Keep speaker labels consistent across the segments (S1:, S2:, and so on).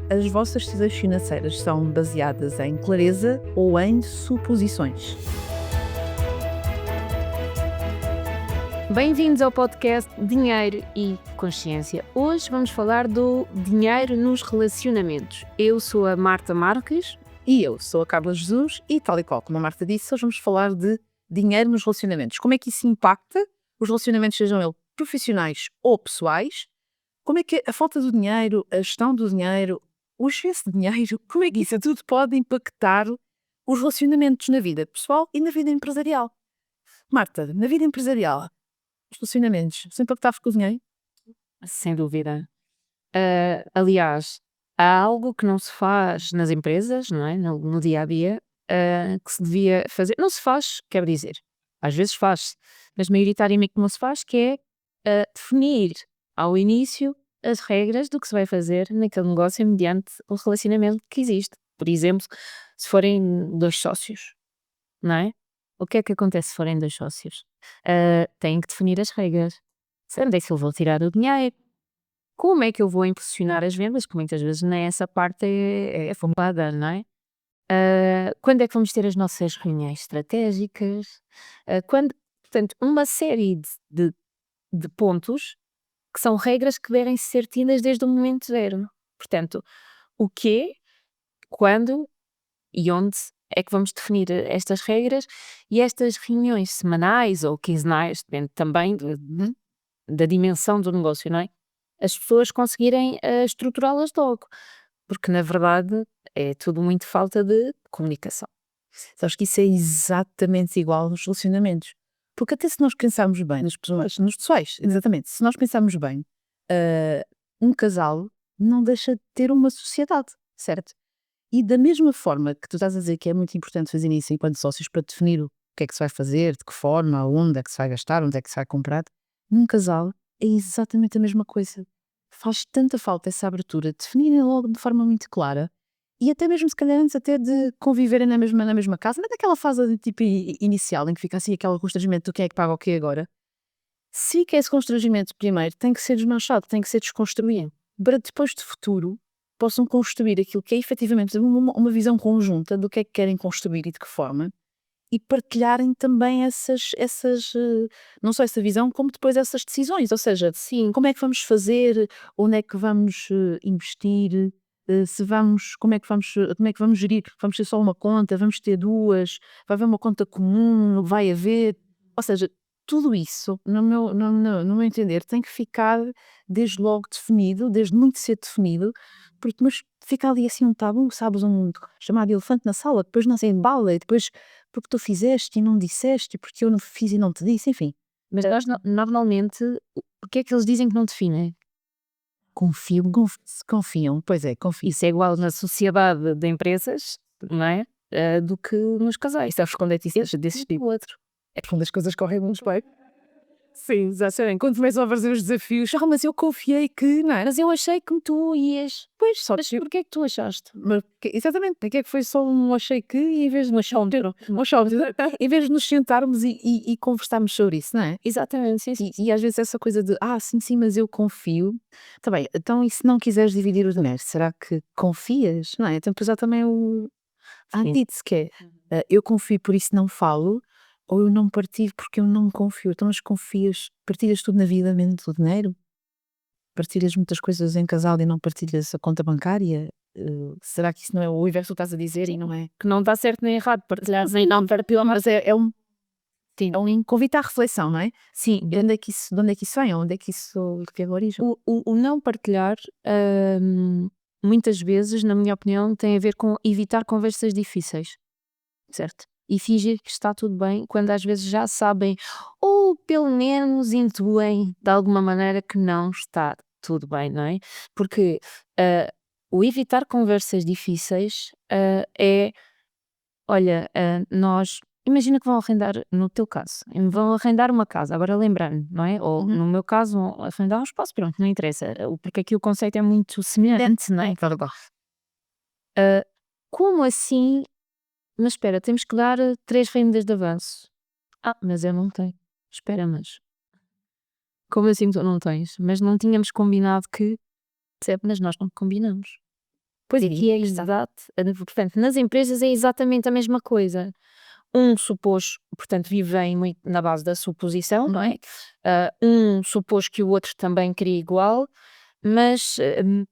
S1: As vossas decisões financeiras são baseadas em clareza ou em suposições?
S2: Bem-vindos ao podcast Dinheiro e Consciência. Hoje vamos falar do dinheiro nos relacionamentos. Eu sou a Marta Marques.
S1: E eu sou a Carla Jesus e, tal e qual como a Marta disse, hoje vamos falar de dinheiro nos relacionamentos. Como é que isso impacta os relacionamentos, sejam eles profissionais ou pessoais? Como é que a falta do dinheiro, a gestão do dinheiro, o excesso de dinheiro, como é que isso tudo pode impactar os relacionamentos na vida pessoal e na vida empresarial? Marta, na vida empresarial, os relacionamentos são impactados com o dinheiro?
S2: Sem dúvida. Aliás, há algo que não se faz nas empresas, não é? No dia a dia, que se devia fazer. Não se faz, quer dizer, às vezes faz-se, mas maioritariamente não se faz, que é definir ao início as regras do que se vai fazer naquele negócio mediante o relacionamento que existe. Por exemplo, se forem dois sócios, não é? O que é que acontece se forem dois sócios? Têm que definir as regras. Onde é que eu vou tirar o dinheiro? Como é que eu vou impulsionar as vendas? Que muitas vezes nem essa parte é focada, não é? Quando é que vamos ter as nossas reuniões estratégicas? Portanto, uma série de pontos que são regras que devem ser tidas desde o momento zero. Portanto, o quê, quando e onde é que vamos definir estas regras, e estas reuniões semanais ou quinzenais, depende também da dimensão do negócio, não é? As pessoas conseguirem estruturá-las logo, porque na verdade é tudo muito falta de comunicação.
S1: Sabes que isso é exatamente igual nos relacionamentos. Porque até se nós pensarmos bem nas pessoas, nos pessoais, exatamente, se nós pensarmos bem, um casal não deixa de ter uma sociedade, certo? E da mesma forma que tu estás a dizer que é muito importante fazer isso enquanto sócios para definir o que é que se vai fazer, de que forma, onde é que se vai gastar, onde é que se vai comprar, num casal é exatamente a mesma coisa. Faz tanta falta essa abertura, definirem logo de forma muito clara e até mesmo se calhar antes até de conviverem na mesma casa, não é daquela fase de, tipo inicial em que fica assim aquele constrangimento do quem é que paga o quê agora. Se que esse constrangimento primeiro tem que ser desmanchado, tem que ser desconstruído, para depois de futuro possam construir aquilo que é efetivamente uma visão conjunta do que é que querem construir e de que forma, e partilharem também não só essa visão, como depois essas decisões, ou seja,
S2: Sim,
S1: como é que vamos fazer, onde é que vamos investir, se vamos, como é que vamos gerir, vamos ter só uma conta, vamos ter duas, vai haver uma conta comum, vai haver, ou seja, tudo isso, no meu entender, tem que ficar desde logo definido, desde muito cedo definido, porque mas fica ali assim um tabu, sabes, um chamado elefante na sala, depois não se embala, e depois porque tu fizeste e não disseste, e porque eu não fiz e não te disse, enfim.
S2: mas nós normalmente, o que é que eles dizem que não definem?
S1: Confiam, pois é, confiam.
S2: Isso é igual na sociedade de empresas, não é? Do que nos casais.
S1: Sabes quando é que isso desse tipo?
S2: Outro.
S1: É quando as coisas correm muito bem. Sim, exatamente. Quando começam a fazer os desafios, mas eu confiei que, não é?
S2: Mas eu achei que tu ias.
S1: Pois, só
S2: Mas
S1: que,
S2: porquê é que tu achaste?
S1: exatamente, é que foi só um achei que, e em vez de um achómetro, em vez de nos sentarmos e conversarmos sobre isso, não é?
S2: Exatamente, sim, sim.
S1: E às vezes essa coisa de, sim, mas eu confio. Tá bem, então e se não quiseres dividir o dinheiro, será que confias? Não é? Então depois há também a
S2: Sim.
S1: antítese que é, eu confio por isso não falo, ou eu não partilho porque eu não confio. Então mas confias, partilhas tudo na vida menos o dinheiro? Partilhas muitas coisas em casal e não partilhas a conta bancária? Será que isso não é o inverso que estás a dizer e não é?
S2: Que não está certo nem errado partilhar nem não partilhar.
S1: Mas é um convite à reflexão, não é? Sim, de onde é que isso vem? Onde é que isso teve origem?
S2: O não partilhar, muitas vezes, na minha opinião, tem a ver com evitar conversas difíceis, certo? E fingir que está tudo bem, quando às vezes já sabem, ou pelo menos intuem de alguma maneira que não está tudo bem, não é? Porque o evitar conversas difíceis é, olha, nós. Imagina que vão arrendar, no teu caso, vão arrendar uma casa, agora lembrando, não é? Ou
S1: Uhum.
S2: no meu caso, vão arrendar um espaço, pronto, não interessa, porque aqui o conceito é muito semelhante, não é?
S1: Claro.
S2: Como assim? Mas espera, temos que dar 3 rendas de avanço. Mas eu não tenho. Espera, mas como assim tu não tens? Mas não tínhamos combinado que. Percebe? Mas nós não combinamos. Pois aqui é exato. Portanto, nas empresas é exatamente a mesma coisa. Supôs, portanto, vivem muito na base da suposição, não é? Supôs que o outro também queria igual, mas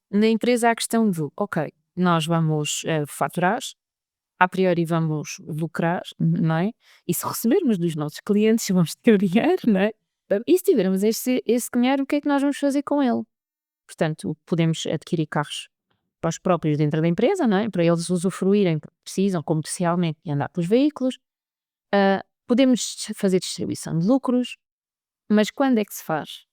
S2: na empresa há a questão do, ok, nós vamos faturar, a priori vamos lucrar, não é? E se recebermos dos nossos clientes, vamos ter dinheiro, não é? E se tivermos esse dinheiro, o que é que nós vamos fazer com ele? Portanto, podemos adquirir carros para os próprios dentro da empresa, não é? Para eles usufruírem, porque precisam comercialmente e andar com os veículos. Podemos fazer distribuição de lucros, mas quando é que se faz?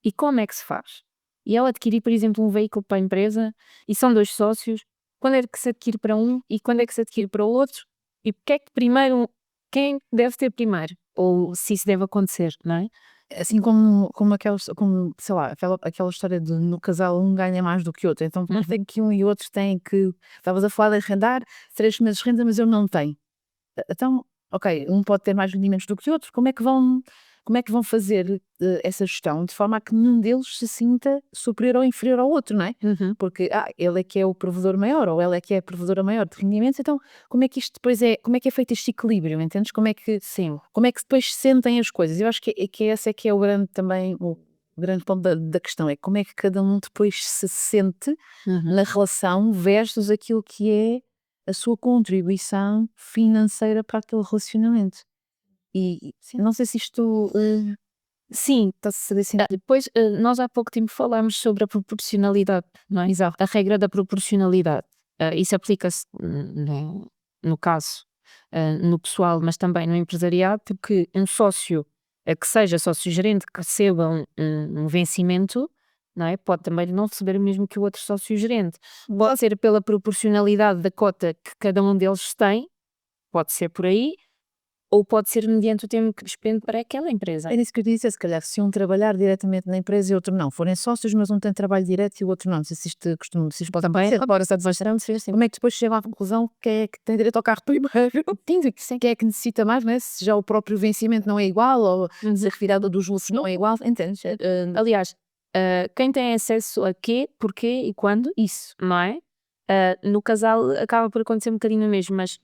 S2: E como é que se faz? E ao adquirir, por exemplo, um veículo para a empresa, e são 2 sócios, quando é que se adquire para um e quando é que se adquire para o outro? E porque é que primeiro, quem deve ter primeiro? Ou se isso deve acontecer, não é?
S1: Assim como aquelas, como, sei lá, aquela história de no casal um ganha mais do que o outro. Então tem que um e outro têm que. Estavas a falar de arrendar, 3 meses de renda, mas eu não tenho. Então, ok, um pode ter mais rendimentos do que o outro, como é que vão fazer essa gestão de forma a que nenhum deles se sinta superior ou inferior ao outro, não é? Porque ele é que é o provedor maior ou ela é que é a provedora maior de rendimentos, então como é que isto depois como é que é feito este equilíbrio, entendes?
S2: Sim.
S1: Como é que depois se sentem as coisas? Eu acho que esse é que é o grande também, o grande ponto da questão, é como é que cada um depois se sente na relação versus aquilo que é a sua contribuição financeira para aquele relacionamento. E não sei se isto.
S2: Sim, está-se a dizer assim. Depois, nós há pouco tempo falámos sobre a proporcionalidade, não é?
S1: Exato.
S2: A regra da proporcionalidade. Isso aplica-se no caso, no pessoal, mas também no empresariado, porque um sócio que seja sócio-gerente, que receba um vencimento, não é? Pode também não receber o mesmo que o outro sócio-gerente. Pode ser pela proporcionalidade da cota que cada um deles tem, pode ser por aí, ou pode ser mediante o tempo que despende para aquela empresa.
S1: Era isso que eu disse, se calhar, se um trabalhar diretamente na empresa e outro não, forem sócios, mas um tem trabalho direto e o outro não. Não sei se isto pode
S2: Também
S1: acontecer.
S2: agora está demonstrando ser assim.
S1: Como é que depois chegam à conclusão que é que tem direito ao carro primeiro? Quem é que necessita mais, né? Se já o próprio vencimento não é igual ou a retirada dos lucros não é igual, entendes?
S2: Aliás, quem tem acesso a quê, porquê e quando, isso, não é? No casal acaba por acontecer um bocadinho o mesmo, mas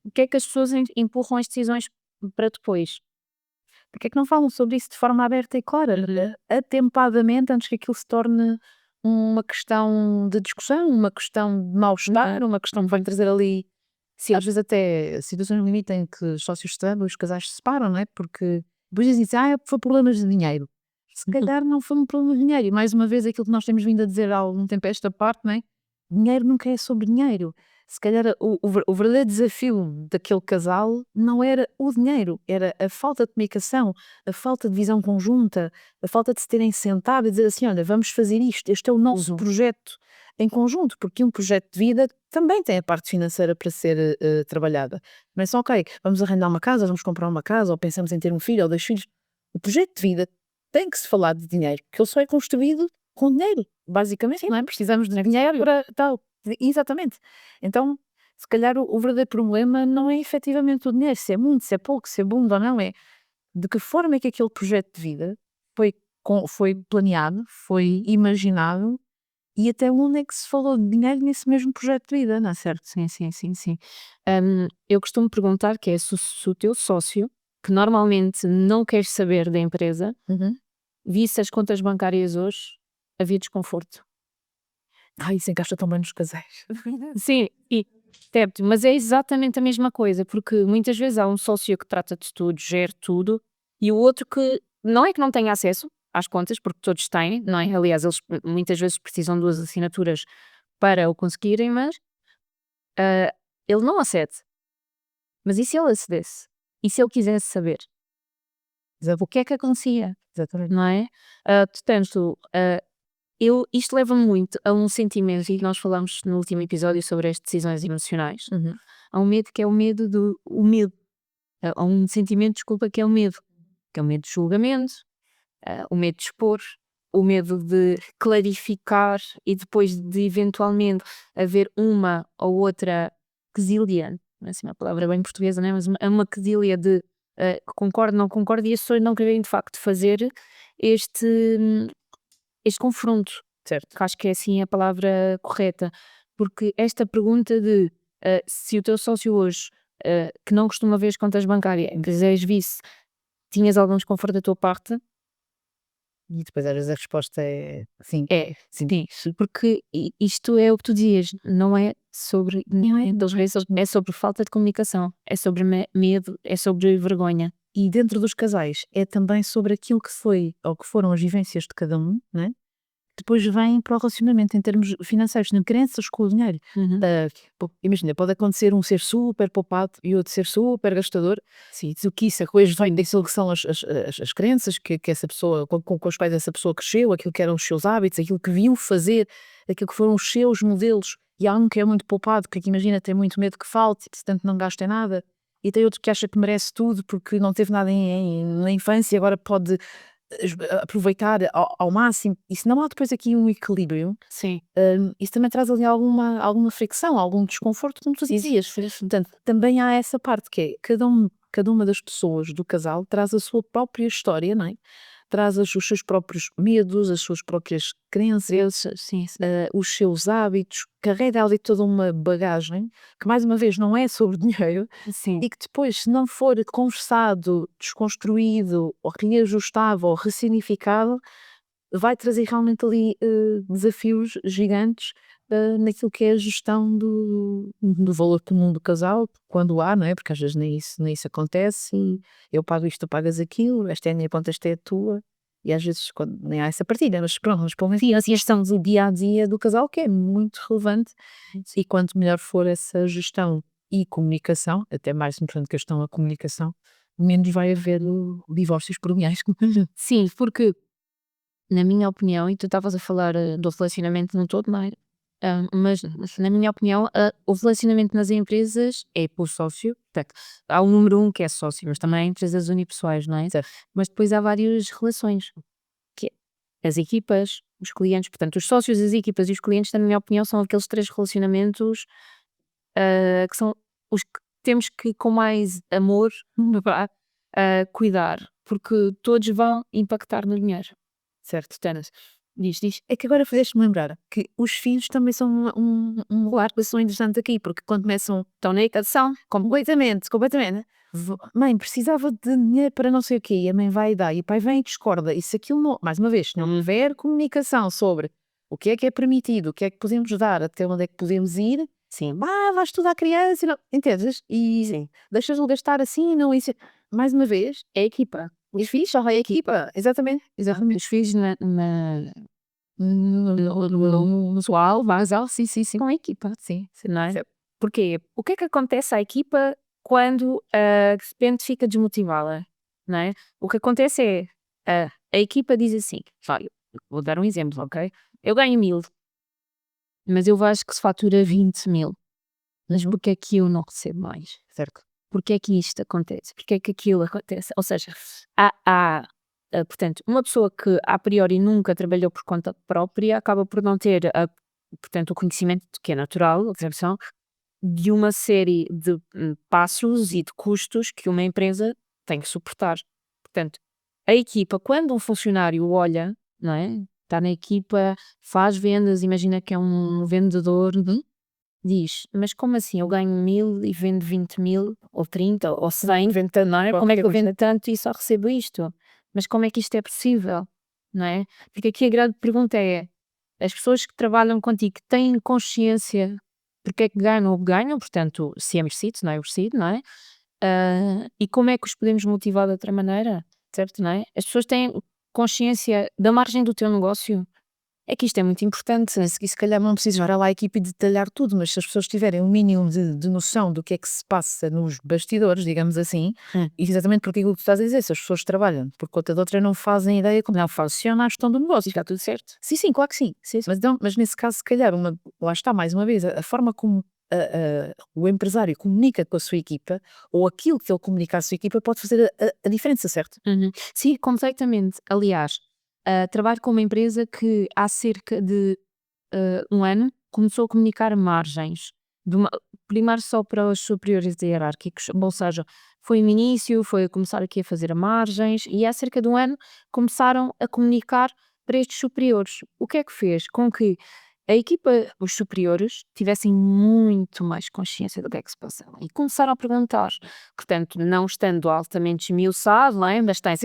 S2: o que é que as pessoas empurram as decisões para depois?
S1: Porque é que não falam sobre isso de forma aberta e clara, atempadamente, antes que aquilo se torne uma questão de discussão, uma questão de mal-estar, uma questão que vai trazer ali, sim, às vezes até situações no limite em que os sócios estando, os casais se separam, não é? Porque depois dizem assim, foi problemas de dinheiro. Se calhar não foi um problema de dinheiro. E mais uma vez aquilo que nós temos vindo a dizer há algum tempo a esta parte, não é? Dinheiro nunca é sobre dinheiro. Se calhar o verdadeiro desafio daquele casal não era o dinheiro, era a falta de comunicação, a falta de visão conjunta, a falta de se terem sentado e dizer assim, olha, vamos fazer isto, este é o nosso projeto em conjunto, porque um projeto de vida também tem a parte financeira para ser trabalhada. Não é só, ok, vamos arrendar uma casa, vamos comprar uma casa, ou pensamos em ter um filho ou 2 filhos. O projeto de vida tem que se falar de dinheiro, porque ele só é construído com dinheiro, basicamente, não é? Precisamos de dinheiro para tal. Exatamente. Então, se calhar o verdadeiro problema não é efetivamente o dinheiro, se é muito, se é pouco, se é bom ou não, é de que forma é que aquele projeto de vida foi planeado, foi imaginado e até onde é que se falou de dinheiro nesse mesmo projeto de vida, não é certo?
S2: Sim, sim, sim, sim. Eu costumo perguntar que é se o teu sócio, que normalmente não quer saber da empresa, visse as contas bancárias hoje, havia desconforto.
S1: Isso encaixa tão bem nos casais.
S2: Sim, certo, mas é exatamente a mesma coisa, porque muitas vezes há um sócio que trata de tudo, gera tudo, e o outro que não é que não tenha acesso às contas, porque todos têm, não é? Aliás, eles muitas vezes precisam de 2 assinaturas para o conseguirem, mas ele não acede. Mas e se ele acedesse? E se ele quisesse saber? O que é que acontecia?
S1: Exatamente.
S2: Não é? Portanto, isto leva-me muito a um sentimento, e nós falamos no último episódio sobre as decisões emocionais. Há um medo que é o medo há um sentimento, desculpa, que é o medo. Que é o medo de julgamento, o medo de expor, o medo de clarificar e depois de eventualmente haver uma ou outra quesilha, não é assim uma palavra bem portuguesa, não é? Mas uma quesilha de concordo, não concordo, e as pessoas não querem de facto fazer este confronto,
S1: Certo.
S2: que acho que é assim a palavra correta, porque esta pergunta de se o teu sócio hoje, que não costuma ver as contas bancárias, quiseres vice, tinhas algum desconforto da tua parte?
S1: E depois às vezes a resposta é sim.
S2: É,
S1: Sim.
S2: sim, porque isto é o que tu dizias, não é sobre, não é das vezes, é sobre falta de comunicação, é sobre medo, é sobre vergonha.
S1: E dentro dos casais é também sobre aquilo que foi ou que foram as vivências de cada um, né? Depois vem para o relacionamento em termos financeiros, de crenças com o dinheiro. Imagina, pode acontecer um ser super poupado e outro ser super gastador. Sim, o que isso depois vem daquilo que são as crenças que essa pessoa, com os quais essa pessoa cresceu, aquilo que eram os seus hábitos, aquilo que viu fazer, aquilo que foram os seus modelos. E há um que é muito poupado, que imagina, tem muito medo que falte, portanto não gasta em nada. E tem outro que acha que merece tudo porque não teve nada na infância e agora pode aproveitar ao máximo. E se não há depois aqui um equilíbrio,
S2: Sim.
S1: isso também traz ali alguma fricção, algum desconforto, como tu dizias. Portanto, também há essa parte que é cada uma das pessoas do casal traz a sua própria história, não é? Traz os seus próprios medos, as suas próprias crenças,
S2: Sim.
S1: os seus hábitos, carrega ali toda uma bagagem que, mais uma vez, não é sobre dinheiro
S2: Sim.
S1: e que depois, se não for conversado, desconstruído, ou reajustado, ou ressignificado, vai trazer realmente ali desafios gigantes naquilo que é a gestão do valor comum do casal, quando há, não é? Porque às vezes nem isso acontece e eu pago isto, tu pagas aquilo, esta é a minha conta, esta é a tua, e às vezes nem há essa partilha, mas pronto, mas pelo menos e a gestão do dia a dia do casal, que é muito relevante, e quanto melhor for essa gestão e comunicação, até mais importante que a gestão, a comunicação, menos vai haver divórcios por milhares.
S2: Sim, porque, na minha opinião, e tu estavas a falar do relacionamento no todo, não é? Mas, na minha opinião, o relacionamento nas empresas é por sócio. Portanto, há o número um que é sócio, mas também há empresas unipessoais, não é?
S1: Certo.
S2: Mas depois há várias relações, que é as equipas, os clientes. Portanto, os sócios, as equipas e os clientes, na minha opinião, são aqueles três relacionamentos que são os que temos que, com mais amor, vá, cuidar, porque todos vão impactar no dinheiro.
S1: Certo.
S2: Portanto, diz.
S1: É que agora fizeste-me lembrar que os filhos também são um relação interessante aqui, porque quando estão na educação, completamente. Mãe, precisava de dinheiro para não sei o quê, e a mãe vai e dá, e o pai vem e discorda, e se aquilo não, mais uma vez, se não houver comunicação sobre o que é permitido, o que é que podemos dar, até onde é que podemos ir,
S2: Sim.
S1: vais estudar a criança, e não, entendes? E
S2: Sim.
S1: deixas-o gastar assim, não, isso, mais uma vez,
S2: É a equipa.
S1: os filhos são a equipa, exatamente.
S2: Os filhos no pessoal, basal, sim, são a equipa, sim, não é?
S1: Certo.
S2: Porquê? O que é que acontece à equipa quando de repente fica desmotivada, não é? O que acontece é, a equipa diz assim, olha, vou dar um exemplo, ok? Eu ganho 1000, mas eu vejo que se fatura 20.000, mas porque é que eu não recebo mais?
S1: Certo.
S2: Porque é que isto acontece? Porque é que aquilo acontece? Ou seja, portanto, uma pessoa que a priori nunca trabalhou por conta própria acaba por não ter, portanto, o conhecimento que é natural, a percepção de uma série de passos e de custos que uma empresa tem que suportar. Portanto, a equipa, quando um funcionário olha, não é? Está na equipa, faz vendas, imagina que é um vendedor, diz, mas como assim? Eu ganho 1000 e vendo 20.000, ou 30, ou 100, não é? Como é que eu vendo tanto e só recebo isto? Mas como é que isto é possível? Não é? Porque aqui a grande pergunta é, as pessoas que trabalham contigo têm consciência porque é que ganham o que ganham, portanto, se é merecido, se não é merecido, não é? E como é que os podemos motivar de outra maneira, certo, não é? As pessoas têm consciência da margem do teu negócio.
S1: É que isto é muito importante, né? Se calhar não preciso ir lá à equipe e detalhar tudo, mas se as pessoas tiverem um mínimo de noção do que é que se passa nos bastidores, digamos assim, e exatamente porque aquilo que tu estás a dizer, se as pessoas trabalham por conta de outra não fazem ideia como não funciona a gestão do negócio.
S2: Está tudo certo.
S1: Sim, claro que sim. Mas nesse caso, se calhar, lá está, mais uma vez, a forma como o empresário comunica com a sua equipa, ou aquilo que ele comunica à sua equipa, pode fazer a diferença, certo?
S2: Sim, completamente. Aliás, trabalho com uma empresa que há cerca de um ano começou a comunicar margens. Primeiro só para os superiores hierárquicos, ou seja, foi no início, foi a começar aqui a fazer margens e há cerca de um ano começaram a comunicar para estes superiores. O que é que fez? Com que a equipa, os superiores, tivessem muito mais consciência do que é que se passava e começaram a perguntar. Portanto, não estando altamente esmiuçado, não é? Mas tem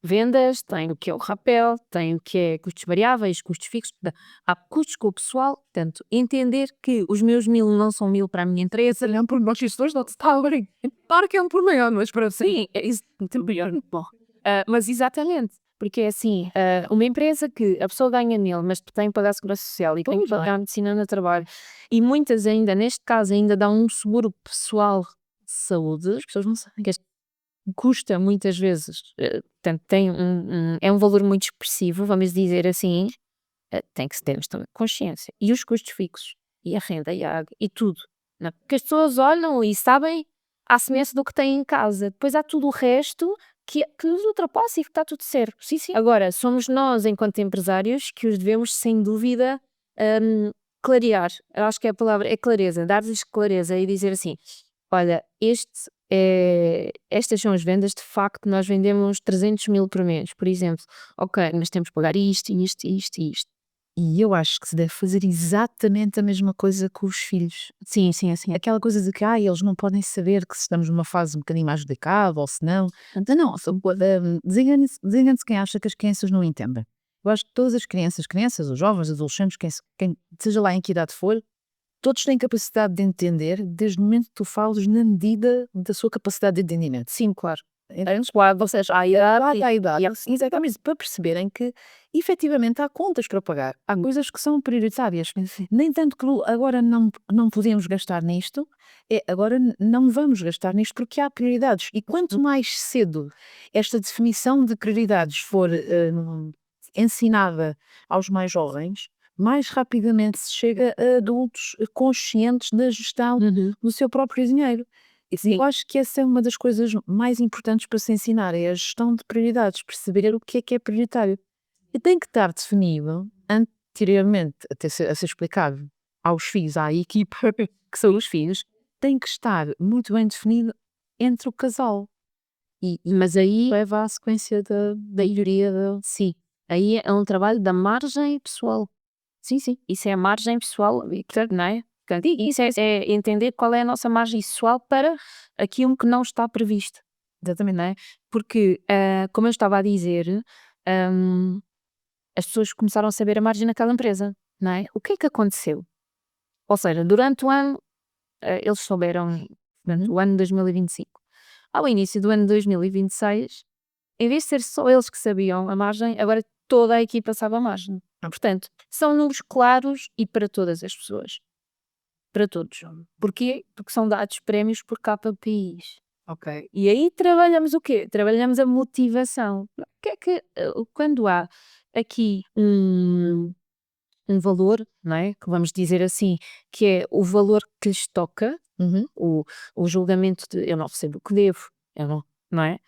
S2: vendas, tem o que é o rapel, tem o que é custos variáveis, custos fixos, há custos com o pessoal. Portanto, entender que os meus 1000 não são 1000 para a minha empresa.
S1: Não, porque nós gestores não está bem. Claro que é um problema, mas para
S2: Sim, é isso, muito bom. Mas exatamente, porque é assim, uma empresa que a pessoa ganha nele, mas tem que pagar a segurança social e tem que
S1: Pois.
S2: pagar a medicina no trabalho, e muitas ainda, neste caso, ainda dão um seguro pessoal de saúde, as pessoas não sabem que custa muitas vezes, portanto, tem é um valor muito expressivo, vamos dizer assim, tem que se ter esta consciência. E os custos fixos, e a renda, e a água, e tudo. Não é? Porque as pessoas olham e sabem à semelhança do que têm em casa. Depois há tudo o resto que nos ultrapassa e que está tudo certo. Sim, sim. Agora, somos nós, enquanto empresários, que os devemos, sem dúvida, clarear. Eu acho que a palavra é clareza, dar-lhes clareza e dizer assim: olha, estas são as vendas, de facto, nós vendemos 300 mil por mês, por exemplo. Ok, mas temos que pagar isto, isto, isto e isto.
S1: E eu acho que se deve fazer exatamente a mesma coisa com os filhos.
S2: Sim, sim, assim.
S1: Aquela coisa de que eles não podem saber que se estamos numa fase um bocadinho mais delicada ou se não. Então, não, desengane-se quem acha que as crianças não entendem. Eu acho que todas as crianças, os jovens, adolescentes, quem, seja lá em que idade for, todos têm capacidade de entender desde o momento que tu falas na medida da sua capacidade de entendimento.
S2: Sim, claro.
S1: Claro, ou seja, à idade, exatamente, para perceberem que efetivamente há contas para pagar, há coisas que são prioritárias. Nem tanto que agora não podemos gastar nisto, agora não vamos gastar nisto porque há prioridades. E quanto mais cedo esta definição de prioridades for ensinada aos mais jovens, mais rapidamente se chega a adultos conscientes da gestão do seu próprio dinheiro.
S2: Sim.
S1: Eu acho que essa é uma das coisas mais importantes para se ensinar, é a gestão de prioridades, perceber o que é prioritário. E tem que estar definido anteriormente a ser explicado aos filhos, à equipa, que são os filhos, tem que estar muito bem definido entre o casal.
S2: Mas aí,
S1: Leva à sequência da maioria
S2: sim, aí é um trabalho da margem pessoal.
S1: Sim, sim.
S2: Isso é a margem pessoal, não é? Portanto, isso é entender qual é a nossa margem pessoal para aquilo que não está previsto.
S1: Exatamente.
S2: Não é? Porque, como eu estava a dizer, as pessoas começaram a saber a margem naquela empresa, não é? O que é que aconteceu? Ou seja, durante o ano, eles souberam, durante o ano de 2025. Ao início do ano de 2026, em vez de ser só eles que sabiam a margem, agora toda a equipa sabe a margem. Portanto, são números claros e para todas as pessoas. Para todos. Porquê? Porque são dados prémios por KPIs.
S1: Ok.
S2: E aí trabalhamos o quê? Trabalhamos a motivação. O que é que, quando há aqui um valor, não é? Que vamos dizer assim, que é o valor que lhes toca, o julgamento de eu não recebo o que devo, eu não é?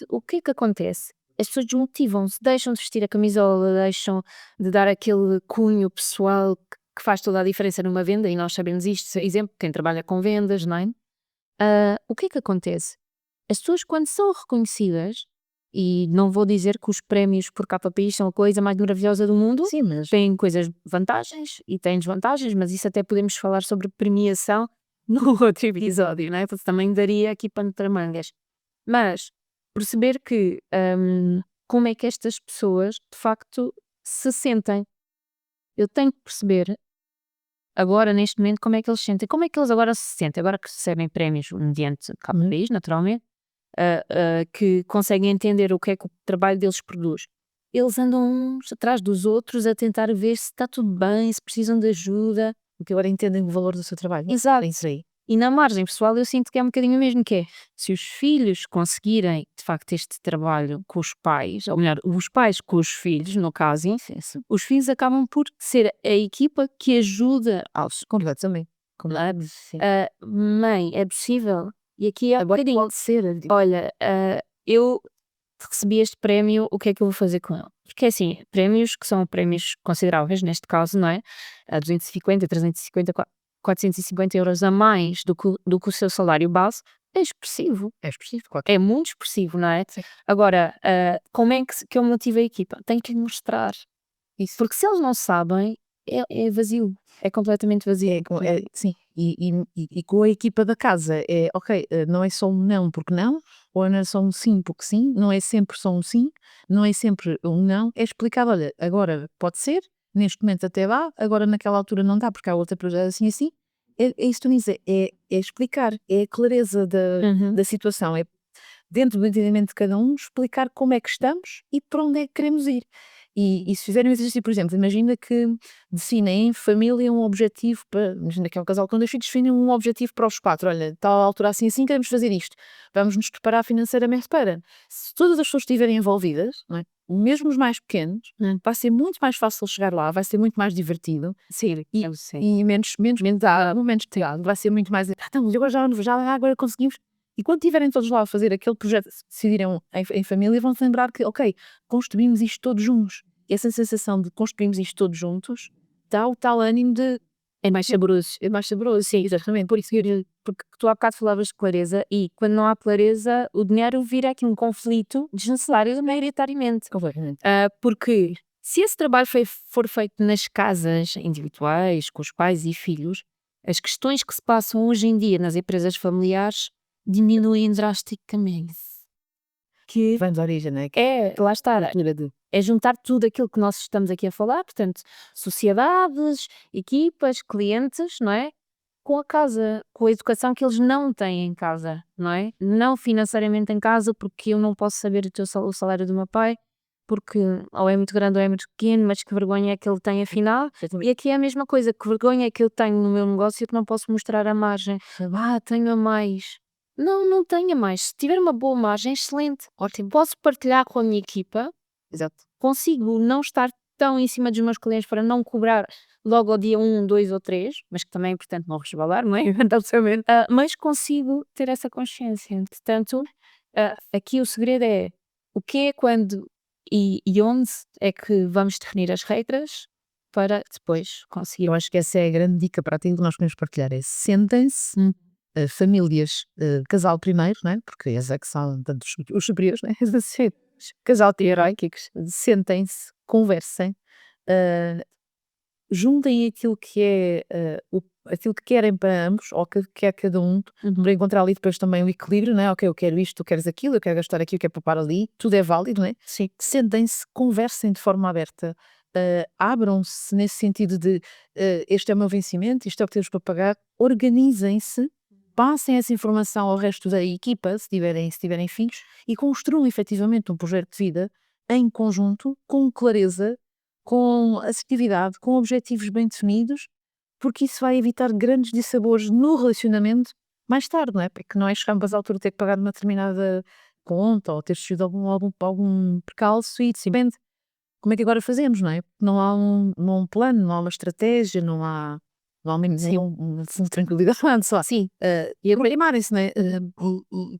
S2: O que é que acontece? As pessoas desmotivam-se, deixam de vestir a camisola, deixam de dar aquele cunho pessoal que faz toda a diferença numa venda, e nós sabemos isto, exemplo, quem trabalha com vendas, não é? O que é que acontece? As pessoas, quando são reconhecidas, e não vou dizer que os prémios por KPIs são a coisa mais maravilhosa do mundo,
S1: Sim, mas
S2: têm vantagens e têm desvantagens, mas isso até podemos falar sobre premiação no outro episódio, não é? Porque também daria aqui pano para mangas. Mas perceber que como é que estas pessoas de facto se sentem. Eu tenho que perceber agora, neste momento, como é que eles se sentem. Como é que eles agora se sentem? Agora que recebem prémios mediante KPIs, naturalmente, que conseguem entender o que é que o trabalho deles produz. Eles andam uns atrás dos outros a tentar ver se está tudo bem, se precisam de ajuda.
S1: porque agora entendem o valor do seu trabalho.
S2: Exato.
S1: É isso aí.
S2: E na margem pessoal eu sinto que é um bocadinho o mesmo, que é, se os filhos conseguirem, de facto, este trabalho com os pais, ou melhor, os pais com os filhos, no caso, os filhos acabam por ser a equipa que ajuda aos.
S1: Completamente. Sim.
S2: Mãe, é possível? E aqui é um
S1: Agora
S2: bocadinho.
S1: pode ser.
S2: Olha, eu recebi este prémio, o que é que eu vou fazer com ele? Porque é assim, prémios que são prémios consideráveis, neste caso, não é? 250, 350, 450 euros a mais do que o seu salário base, é expressivo.
S1: É expressivo, claro.
S2: É muito expressivo, não é?
S1: Sim.
S2: Agora, como é que eu motivo a equipa? Tenho que lhe mostrar.
S1: Isso.
S2: Porque se eles não sabem, é vazio, é completamente vazio.
S1: Sim, e com a equipa da casa ok, não é só um não porque não, ou não é só um sim porque sim, não é sempre só um sim, não é sempre um não, é explicado, olha, agora pode ser, neste momento até dá, agora naquela altura não dá porque há outra projeto assim assim, é isso que tu dizes, é explicar, é a clareza
S2: Uhum.
S1: da situação, é dentro do entendimento de cada um, explicar como é que estamos e para onde é que queremos ir. E se fizerem um exercício, por exemplo, imagina que definem em família um objetivo para, imagina que é um casal com 2 filhos, definem um objetivo para os 4, olha, tal altura assim assim queremos fazer isto, vamos nos preparar financeiramente para. Se todas as pessoas estiverem envolvidas, não é? Mesmo os mais pequenos, vai ser muito mais fácil chegar lá, vai ser muito mais divertido
S2: Sim,
S1: e,
S2: eu sei.
S1: e menos teado, vai ser muito mais, então, mas agora conseguimos. E quando estiverem todos lá a fazer aquele projeto, se decidirem em família, vão-se lembrar que, ok, construímos isto todos juntos. E essa sensação de construímos isto todos juntos dá o tal ânimo de é mais saboroso, sim, exatamente. Por isso,
S2: Porque tu há bocado falavas de clareza e quando não há clareza, o dinheiro vira aqui um conflito desnecessário maioritariamente.
S1: completamente.
S2: Porque se esse trabalho for feito nas casas individuais, com os pais e filhos, as questões que se passam hoje em dia nas empresas familiares diminuem drasticamente. Que
S1: Vamos à origem, não é?
S2: lá está, é juntar tudo aquilo que nós estamos aqui a falar, portanto, sociedades, equipas, clientes, não é? Com a casa, com a educação que eles não têm em casa, não é? Não financeiramente em casa, porque eu não posso saber o salário do meu pai, porque ou é muito grande ou é muito pequeno, mas que vergonha é que ele tem afinal. E aqui é a mesma coisa, que vergonha é que eu tenho no meu negócio que não posso mostrar a margem. Tenho a mais. Não, não tenho a mais. Se tiver uma boa margem, excelente, ótimo. Posso partilhar com a minha equipa,
S1: Exato.
S2: consigo não estar tão em cima dos meus clientes para não cobrar logo ao dia 1, 2 ou 3, mas que também é importante não resvalar, não é? Eventualmente. Mas consigo ter essa consciência. Portanto, aqui o segredo é o que é, quando e onde é que vamos definir as regras para depois conseguir.
S1: Eu acho que essa é a grande dica para aquilo que nós podemos partilhar, é sentem-se, famílias, casal primeiro, não é? Porque esses é que são tanto os superiores, não é? Casal hierárquicos, sentem-se, conversem, ah, juntem aquilo que é aquilo que querem para ambos, ou que quer cada um, para encontrar ali depois também o equilíbrio, não é? Ok, eu quero isto, tu queres aquilo, eu quero gastar aqui, eu quero poupar ali, tudo é válido, não é?
S2: Sim.
S1: Sentem-se, conversem de forma aberta, abram-se nesse sentido de este é o meu vencimento, isto é o que temos para pagar, organizem-se, passem essa informação ao resto da equipa, se tiverem filhos, e construam efetivamente um projeto de vida em conjunto, com clareza, com assertividade, com objetivos bem definidos, porque isso vai evitar grandes dissabores no relacionamento mais tarde, não é? Porque não é chegarmos às alturas de ter que pagar uma determinada conta ou ter surgido algum percalço e de repente, como é que agora fazemos, não é? Porque não há um plano, não há uma estratégia, não há um fundo de tranquilidade, só assim. E aproximarem-se, não é?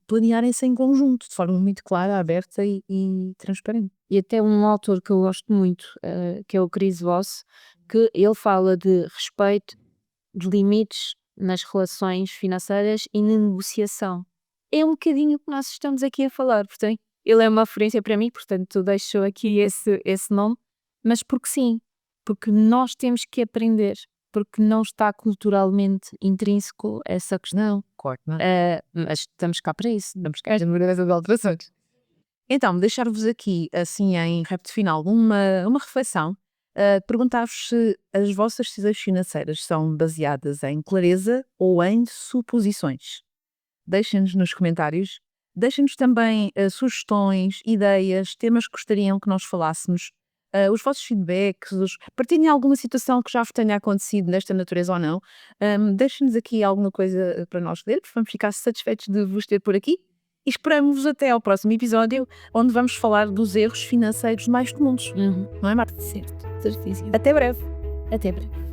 S1: Planearem-se em conjunto, de forma muito clara, aberta e transparente.
S2: E até um autor que eu gosto muito, que é o Chris Voss, que ele fala de respeito, de limites nas relações financeiras e na negociação. É um bocadinho o que nós estamos aqui a falar, portanto, ele é uma referência para mim, portanto, deixo aqui esse nome, mas porque sim, porque nós temos que aprender, porque não está culturalmente intrínseco essa questão.
S1: Não, claro que não.
S2: Mas estamos cá para isso.
S1: Estamos cá de essas alterações. Então, deixar-vos aqui, assim, em repto final, uma reflexão. Perguntar-vos se as vossas decisões financeiras são baseadas em clareza ou em suposições. Deixem-nos nos comentários. Deixem-nos também sugestões, ideias, temas que gostariam que nós falássemos, os vossos feedbacks, partilhem alguma situação que já vos tenha acontecido nesta natureza ou não. Deixem-nos aqui alguma coisa para nós lermos, vamos ficar satisfeitos de vos ter por aqui e esperamos até ao próximo episódio, onde vamos falar dos erros financeiros mais comuns. Não é, Marta?
S2: Certo, certíssimo.
S1: Até breve!
S2: Até breve.